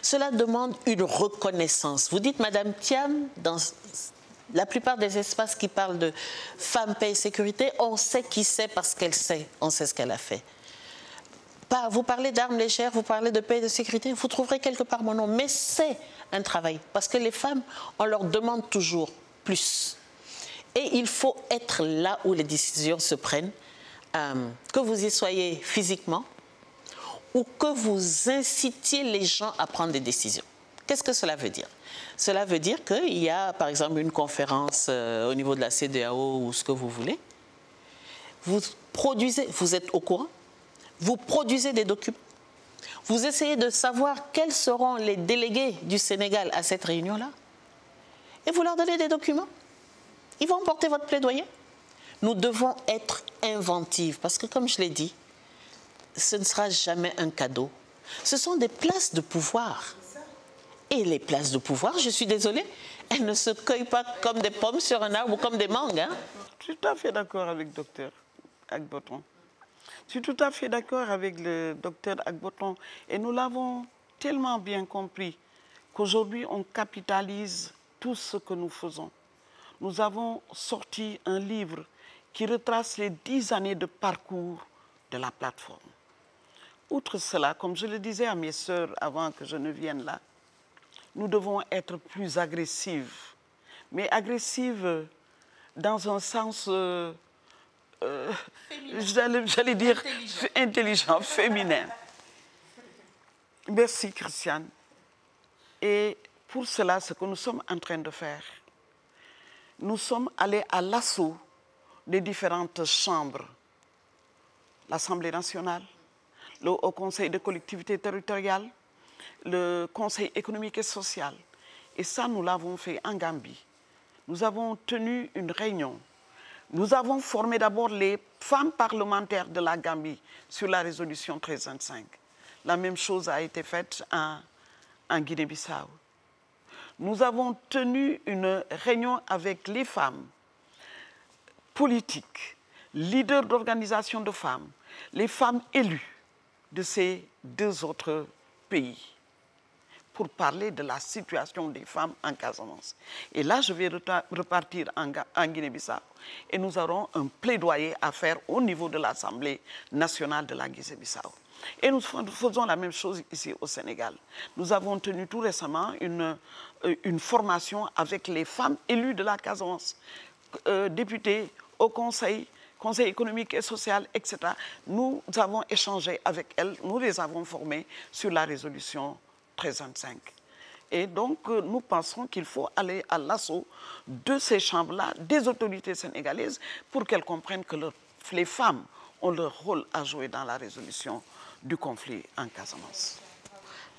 Cela demande une reconnaissance. Vous dites, Madame Thiam, dans la plupart des espaces qui parlent de femmes, paix et sécurité, on sait qui c'est parce qu'elle sait. On sait ce qu'elle a fait. Vous parlez d'armes légères, vous parlez de paix et de sécurité, vous trouverez quelque part mon nom. Mais c'est un travail. Parce que les femmes, on leur demande toujours plus. Et il faut être là où les décisions se prennent, que vous y soyez physiquement ou que vous incitiez les gens à prendre des décisions. Qu'est-ce que cela veut dire? Cela veut dire qu'il y a, par exemple, une conférence au niveau de la CEDEAO ou ce que vous voulez. Vous produisez, vous êtes au courant, vous produisez des documents. Vous essayez de savoir quels seront les délégués du Sénégal à cette réunion-là. Et vous leur donnez des documents. Ils vont porter votre plaidoyer. Nous devons être inventives parce que, comme je l'ai dit, ce ne sera jamais un cadeau. Ce sont des places de pouvoir. Et les places de pouvoir, je suis désolée, elles ne se cueillent pas comme des pommes sur un arbre ou comme des mangues. Hein? Je suis tout à fait d'accord avec le docteur Agboton. Je suis tout à fait d'accord avec le docteur Agboton. Et nous l'avons tellement bien compris qu'aujourd'hui, on capitalise tout ce que nous faisons. Nous avons sorti un livre qui retrace les 10 années de parcours de la plateforme. Outre cela, comme je le disais à mes sœurs avant que je ne vienne là, nous devons être plus agressives. Mais agressives dans un sens, j'allais dire, intelligent, féminin. Merci, Christiane. Et pour cela, ce que nous sommes en train de faire, nous sommes allés à l'assaut des différentes chambres. L'Assemblée nationale, le Haut Conseil des collectivités territoriales, le Conseil économique et social. Et ça, nous l'avons fait en Gambie. Nous avons tenu une réunion. Nous avons formé d'abord les femmes parlementaires de la Gambie sur la résolution 1325. La même chose a été faite en Guinée-Bissau. Nous avons tenu une réunion avec les femmes politiques, leaders d'organisations de femmes, les femmes élues de ces 2 autres pays pour parler de la situation des femmes en Casamance. Et là, je vais repartir en Guinée-Bissau et nous aurons un plaidoyer à faire au niveau de l'Assemblée nationale de la Guinée-Bissau. Et nous faisons la même chose ici au Sénégal. Nous avons tenu tout récemment une formation avec les femmes élues de la Casamance, députées au Conseil économique et social, etc. Nous avons échangé avec elles, nous les avons formées sur la résolution 1325. Et donc, nous pensons qu'il faut aller à l'assaut de ces chambres-là, des autorités sénégalaises, pour qu'elles comprennent que les femmes ont leur rôle à jouer dans la résolution du conflit en Casamance.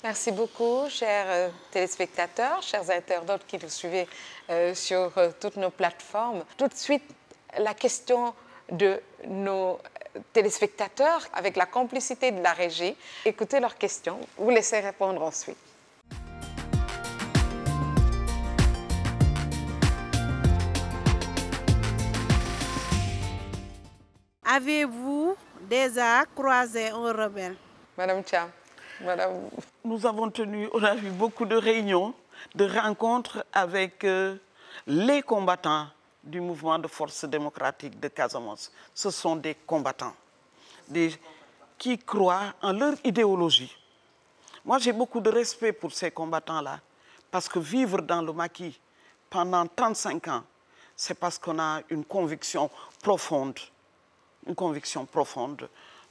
Merci beaucoup, chers téléspectateurs, chers internautes qui nous suivez sur toutes nos plateformes. Tout de suite, la question de nos téléspectateurs avec la complicité de la régie. Écoutez leurs questions, vous laissez répondre ensuite. Avez-vous déjà croisé un rebelle? Madame Thiam, Madame... Nous avons on a eu beaucoup de réunions, de rencontres avec les combattants du mouvement de force démocratique de Casamance. Ce sont des combattants qui croient en leur idéologie. Moi, j'ai beaucoup de respect pour ces combattants-là, parce que vivre dans le maquis pendant 35 ans, c'est parce qu'on a une conviction profonde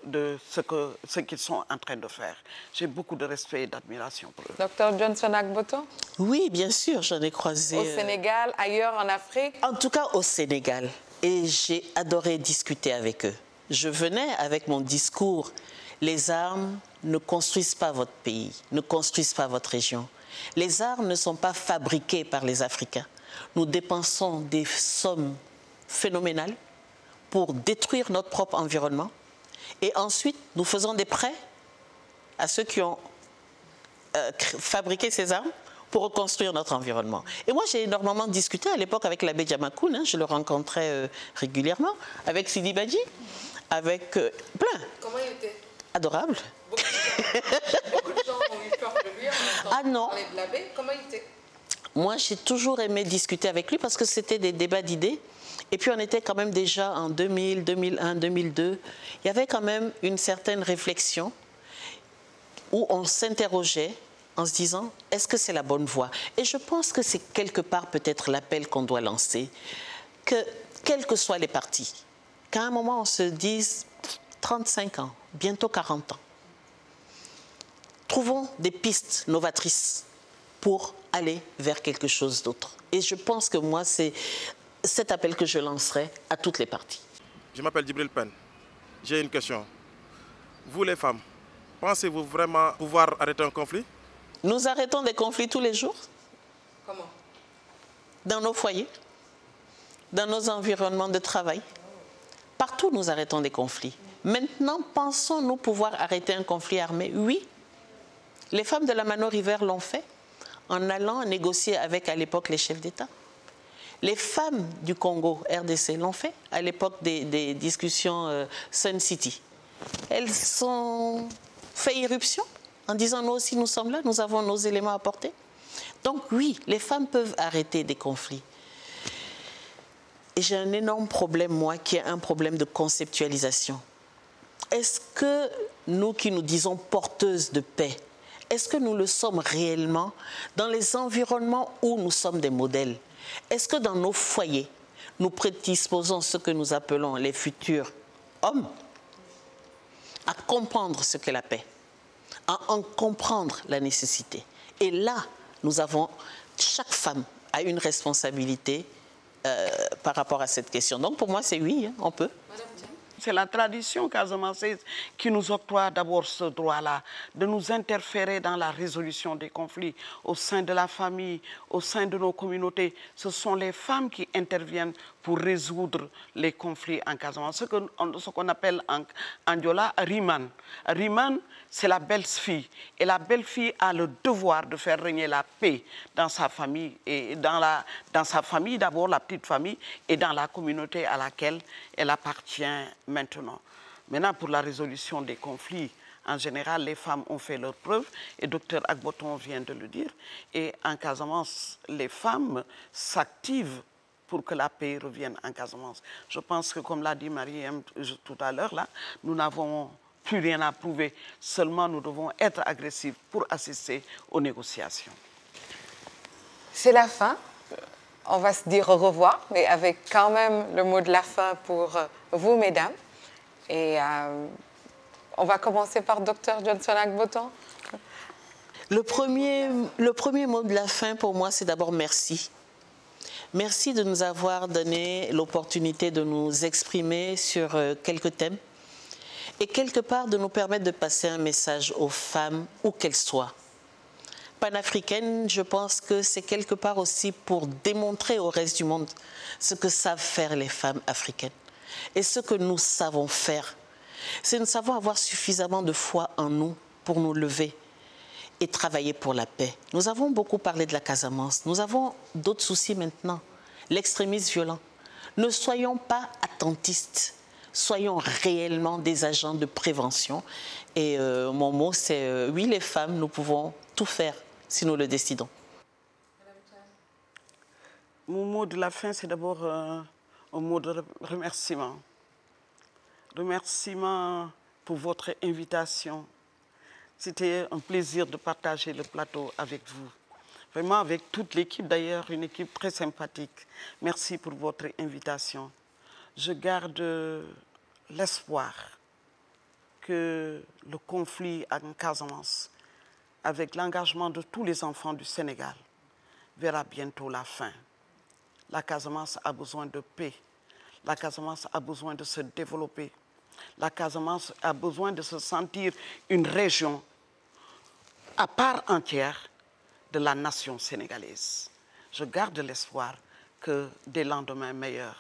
de ce qu'ils sont en train de faire. J'ai beaucoup de respect et d'admiration pour eux. Docteur Johnson Agboton? Oui, bien sûr, j'en ai croisé. Au Sénégal, ailleurs en Afrique? En tout cas au Sénégal. Et j'ai adoré discuter avec eux. Je venais avec mon discours. Les armes ne construisent pas votre pays, ne construisent pas votre région. Les armes ne sont pas fabriquées par les Africains. Nous dépensons des sommes phénoménales pour détruire notre propre environnement. Et ensuite, nous faisons des prêts à ceux qui ont fabriqué ces armes pour reconstruire notre environnement. Et moi, j'ai énormément discuté à l'époque avec l'abbé Diamakoun, hein, je le rencontrais régulièrement, avec Sidi Badji, avec plein. Comment il était? Adorable. Beaucoup de gens ont eu peur de lui en entendant parler de l'abbé. Comment il était? Moi, j'ai toujours aimé discuter avec lui parce que c'était des débats d'idées. Et puis, on était quand même déjà en 2000, 2001, 2002. Il y avait quand même une certaine réflexion où on s'interrogeait en se disant, est-ce que c'est la bonne voie? Et je pense que c'est quelque part peut-être l'appel qu'on doit lancer, que quels que soient les partis, qu'à un moment on se dise 35 ans, bientôt 40 ans, trouvons des pistes novatrices pour aller vers quelque chose d'autre. Et je pense que moi, c'est cet appel que je lancerai à toutes les parties. Je m'appelle Djibril Pen. J'ai une question. Vous les femmes, pensez-vous vraiment pouvoir arrêter un conflit? Nous arrêtons des conflits tous les jours. Comment? Dans nos foyers, dans nos environnements de travail. Partout, nous arrêtons des conflits. Maintenant, pensons-nous pouvoir arrêter un conflit armé? Oui. Les femmes de la Mano River l'ont fait en allant négocier avec, à l'époque, les chefs d'État. Les femmes du Congo, RDC, l'ont fait à l'époque des discussions Sun City. Elles ont fait irruption en disant, nous aussi, nous sommes là, nous avons nos éléments à apporter. Donc oui, les femmes peuvent arrêter des conflits. Et j'ai un énorme problème, moi, qui est un problème de conceptualisation. Est-ce que nous qui nous disons porteuses de paix, est-ce que nous le sommes réellement dans les environnements où nous sommes des modèles? Est-ce que dans nos foyers, nous prédisposons ce que nous appelons les futurs hommes à comprendre ce qu'est la paix, à en comprendre la nécessité? Et là, nous avons, chaque femme a une responsabilité par rapport à cette question. Donc pour moi, c'est oui, hein, on peut. C'est la tradition casamançaise qui nous octroie d'abord ce droit-là, de nous interférer dans la résolution des conflits au sein de la famille, au sein de nos communautés. Ce sont les femmes qui interviennent pour résoudre les conflits en Casamance. Ce qu'on appelle en Diola Riman. Riman, c'est la belle-fille. Et la belle-fille a le devoir de faire régner la paix dans sa famille, et dans sa famille d'abord, la petite famille, et dans la communauté à laquelle elle appartient maintenant. Maintenant, pour la résolution des conflits, en général, les femmes ont fait leurs preuves, et Dr Agboton vient de le dire. Et en Casamance, les femmes s'activent pour que la paix revienne en Casamance. Je pense que, comme l'a dit Marie-M tout à l'heure, là, nous n'avons plus rien à prouver. Seulement, nous devons être agressifs pour assister aux négociations. C'est la fin. On va se dire au revoir, mais avec quand même le mot de la fin pour vous, mesdames. Et on va commencer par Dr Johnson Agboton. Le premier mot de la fin pour moi, c'est d'abord merci. Merci de nous avoir donné l'opportunité de nous exprimer sur quelques thèmes et quelque part de nous permettre de passer un message aux femmes, où qu'elles soient. Panafricaine, je pense que c'est quelque part aussi pour démontrer au reste du monde ce que savent faire les femmes africaines et ce que nous savons faire. C'est nous savons avoir suffisamment de foi en nous pour nous lever et travailler pour la paix. Nous avons beaucoup parlé de la Casamance. Nous avons d'autres soucis maintenant. L'extrémisme violent. Ne soyons pas attentistes. soyons réellement des agents de prévention. Et mon mot, c'est oui, les femmes, nous pouvons tout faire si nous le décidons. Mon mot de la fin, c'est d'abord un mot de remerciement. Remerciement pour votre invitation. C'était un plaisir de partager le plateau avec vous. Vraiment avec toute l'équipe d'ailleurs, une équipe très sympathique. Merci pour votre invitation. Je garde l'espoir que le conflit en Casamance, avec l'engagement de tous les enfants du Sénégal, verra bientôt la fin. La Casamance a besoin de paix. La Casamance a besoin de se développer. La Casamance a besoin de se sentir une région à part entière de la nation sénégalaise. Je garde l'espoir que des lendemains meilleurs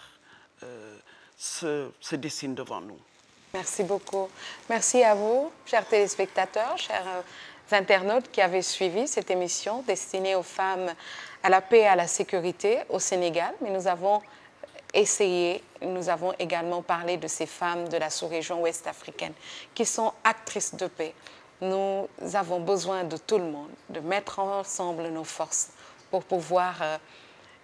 se dessinent devant nous. Merci beaucoup. Merci à vous, chers téléspectateurs, chers internautes qui avaient suivi cette émission destinée aux femmes à la paix et à la sécurité au Sénégal. Mais nous avons essayé, nous avons également parlé de ces femmes de la sous-région ouest africaine qui sont actrices de paix. Nous avons besoin de tout le monde, de mettre ensemble nos forces pour pouvoir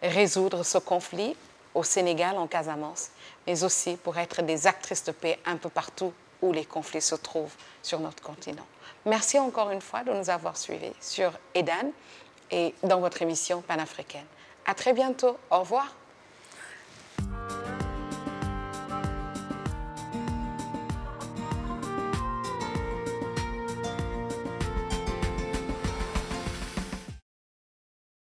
résoudre ce conflit au Sénégal, en Casamance, mais aussi pour être des actrices de paix un peu partout où les conflits se trouvent sur notre continent. Merci encore une fois de nous avoir suivis sur EDAN et dans votre émission panafricaine. À très bientôt. Au revoir.